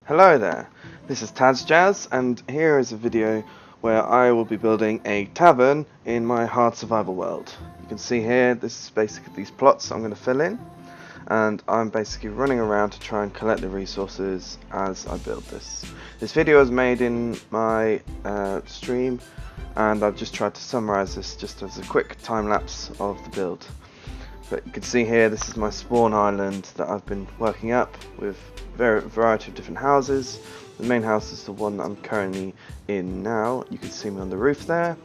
Hello there, this is Jazz, and here is a video where I will be building a tavern in my hard survival world. You can see here, this is basically these plots I'm going to fill in, and I'm basically running around to try and collect the resources as I build this. This video is made in my stream, and I've just tried to summarize this just as a quick time lapse of the build. But you can see here, this is my spawn island that I've been working up with a variety of different houses. The main house is the one that I'm currently in now. You can see me on the roof there.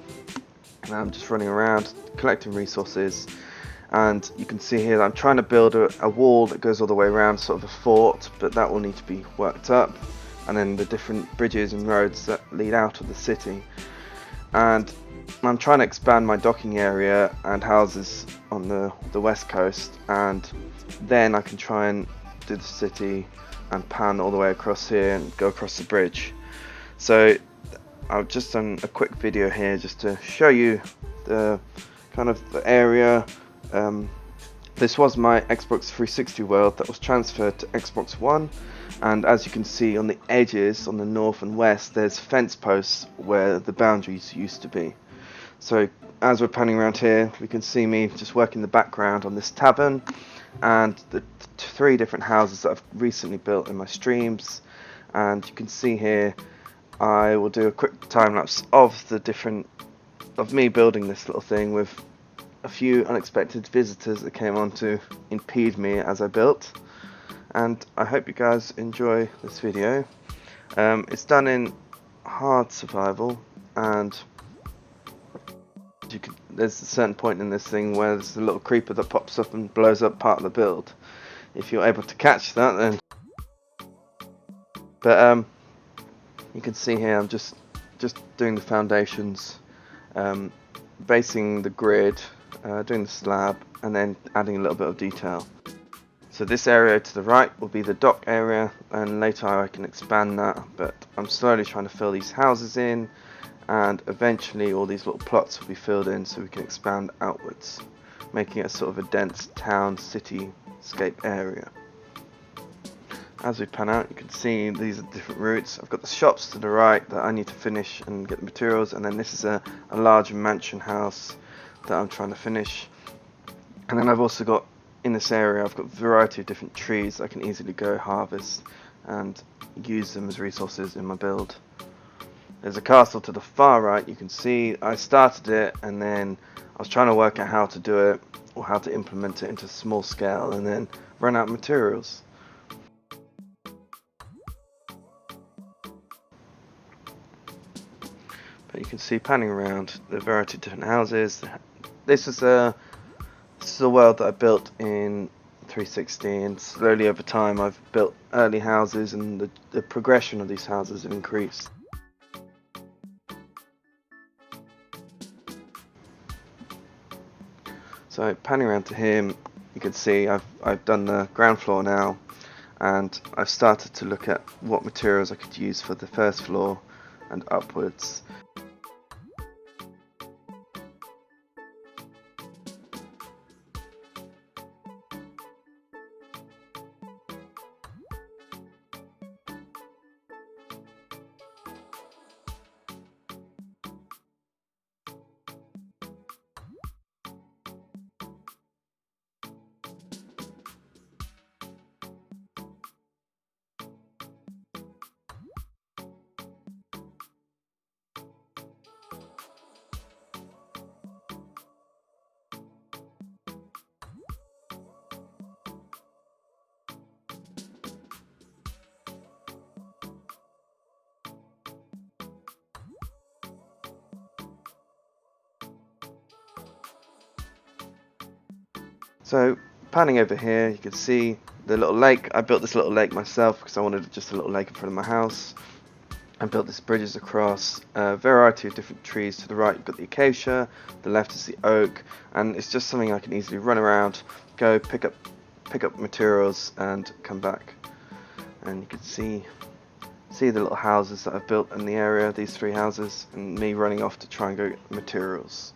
And I'm just running around collecting resources. And you can see here that I'm trying to build a wall that goes all the way around, sort of a fort, but that will need to be worked up. And then the different bridges and roads that lead out of the city. And I'm trying to expand my docking area and houses on the west coast, and then I can try and do the city and pan all the way across here and go across the bridge. So I've just done a quick video here just to show you the kind of the area. This was my Xbox 360 world that was transferred to Xbox One, and as you can see on the edges, on the north and west, there's fence posts where the boundaries used to be. So as we're panning around here, we can see me just working the background on this tavern and the three different houses that I've recently built in my streams. And you can see here, I will do a quick time lapse of me building this little thing with a few unexpected visitors that came on to impede me as I built. And I hope you guys enjoy this video. It's done in hard survival, and there's a certain point in this thing where there's a little creeper that pops up and blows up part of the build. If you're able to catch that, then. But you can see here I'm just doing the foundations, basing the grid, doing the slab, and then adding a little bit of detail. So this area to the right will be the dock area, and later I can expand that, but I'm slowly trying to fill these houses in, and eventually all these little plots will be filled in so we can expand outwards, making it sort of a dense town cityscape area. As we pan out, you can see these are different routes. I've got the shops to the right that I need to finish and get the materials, and then this is a large mansion house that I'm trying to finish. And then I've also got, in this area, I've got a variety of different trees I can easily go harvest and use them as resources in my build. There's a castle to the far right. You can see I started it, and then I was trying to work out how to do it or how to implement it into small scale, and then run out of materials. But you can see panning around the variety of different houses. This is a world that I built in 360, and slowly over time I've built early houses, and the progression of these houses have increased. So panning around to here, you can see I've done the ground floor now, and I've started to look at what materials I could use for the first floor and upwards. So panning over here, you can see the little lake. I built this little lake myself because I wanted just a little lake in front of my house. I built these bridges across, a variety of different trees. To the right you've got the acacia, the left is the oak, and it's just something I can easily run around, go pick up materials and come back. And you can see the little houses that I've built in the area, these three houses, and me running off to try and go get materials.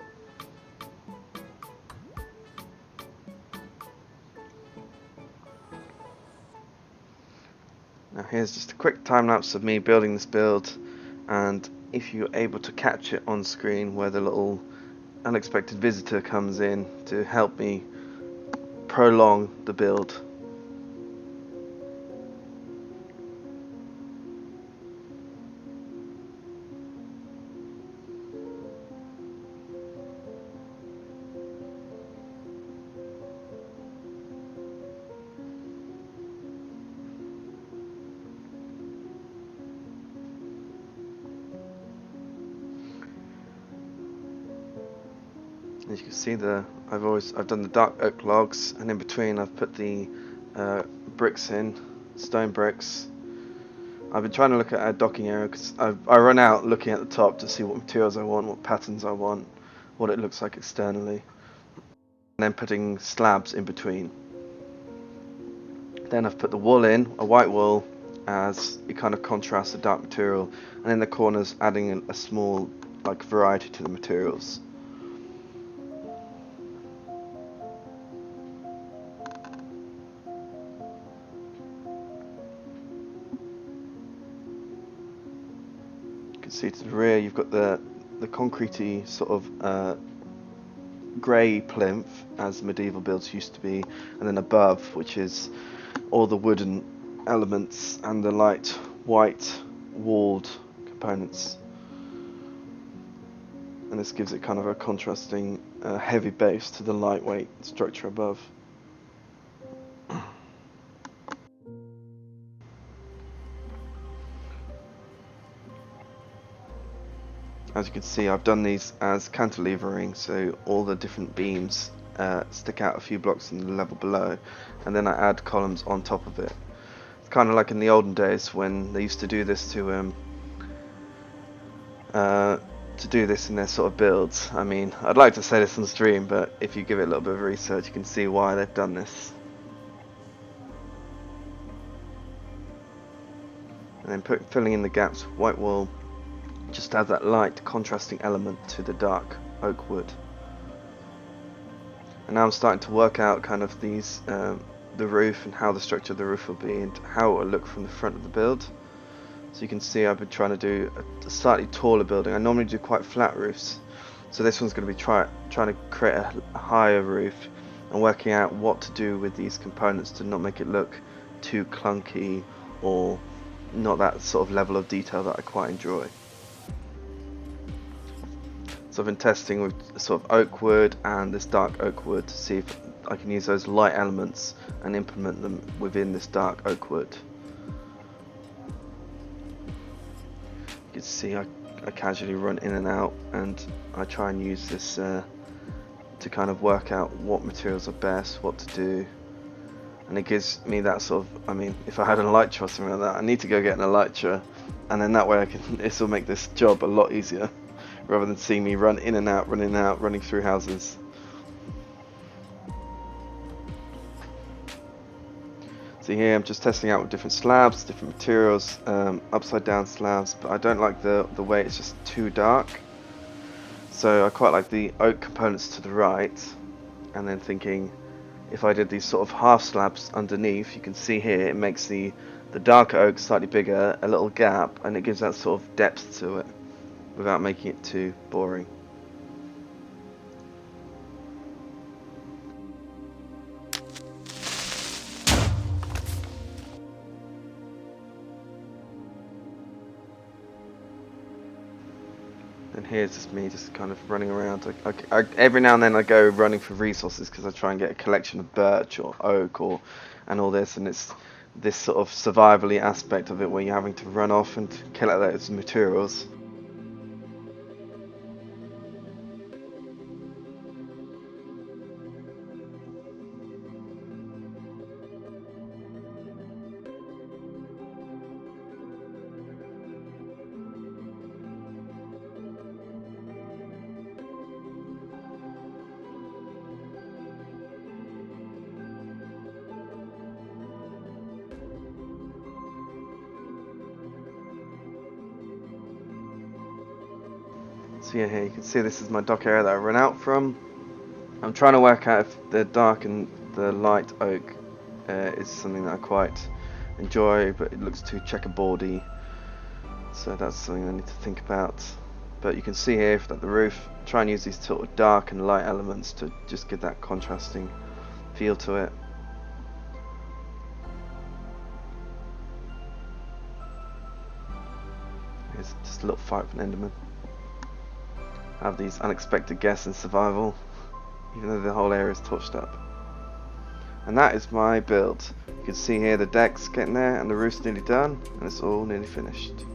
Now here's just a quick time lapse of me building this build, and if you're able to catch it on screen where the little unexpected visitor comes in to help me prolong the build. As you can see, I've done the dark oak logs, and in between I've put the bricks in, stone bricks. I've been trying to look at a docking area because I run out looking at the top to see what materials I want, what patterns I want, what it looks like externally, and then putting slabs in between. Then I've put the wool in, a white wool, as it kind of contrasts the dark material, and in the corners adding a small variety to the materials. You can see to the rear you've got the concretey sort of grey plinth as medieval builds used to be, and then above, which is all the wooden elements and the light white walled components, and this gives it kind of a contrasting heavy base to the lightweight structure above. As you can see, I've done these as cantilevering, so all the different beams stick out a few blocks in the level below, and then I add columns on top of it. It's kind of like in the olden days when they used to do this to do this in their sort of builds. I mean, I'd like to say this on stream, but if you give it a little bit of research, you can see why they've done this. And then filling in the gaps with white wool just adds that light contrasting element to the dark oak wood. And now I'm starting to work out kind of these the roof and how the structure of the roof will be and how it will look from the front of the build. So you can see I've been trying to do a slightly taller building. I normally do quite flat roofs, so this one's going to be trying to create a higher roof and working out what to do with these components to not make it look too clunky or not that sort of level of detail that I quite enjoy. So I've been testing with sort of oak wood and this dark oak wood to see if I can use those light elements and implement them within this dark oak wood. You can see I casually run in and out, and I try and use this to kind of work out what materials are best, what to do, and it gives me that sort of, I mean, if I had an elytra or something like that, I need to go get an elytra, and then that way this will make this job a lot easier, rather than seeing me run in and out, running through houses. So here I'm just testing out with different slabs, different materials, upside down slabs, but I don't like the way it's just too dark. So I quite like the oak components to the right, and then thinking if I did these sort of half slabs underneath, you can see here it makes the darker oak slightly bigger, a little gap, and it gives that sort of depth to it without making it too boring. And here's just me just kind of running around. Every now and then I go running for resources because I try and get a collection of birch or oak and all this, and it's this sort of survivally aspect of it where you're having to run off and collect those materials. So yeah, here you can see this is my dock area that I run out from. I'm trying to work out if the dark and the light oak is something that I quite enjoy, but it looks too checkerboardy. So that's something I need to think about. But you can see here that the roof, try and use these sort of dark and light elements to just give that contrasting feel to it. Here's just a little fight with an Enderman. Have these unexpected guests in survival, even though the whole area is torched up. And that is my build. You can see here the deck's getting there and the roof's nearly done and it's all nearly finished.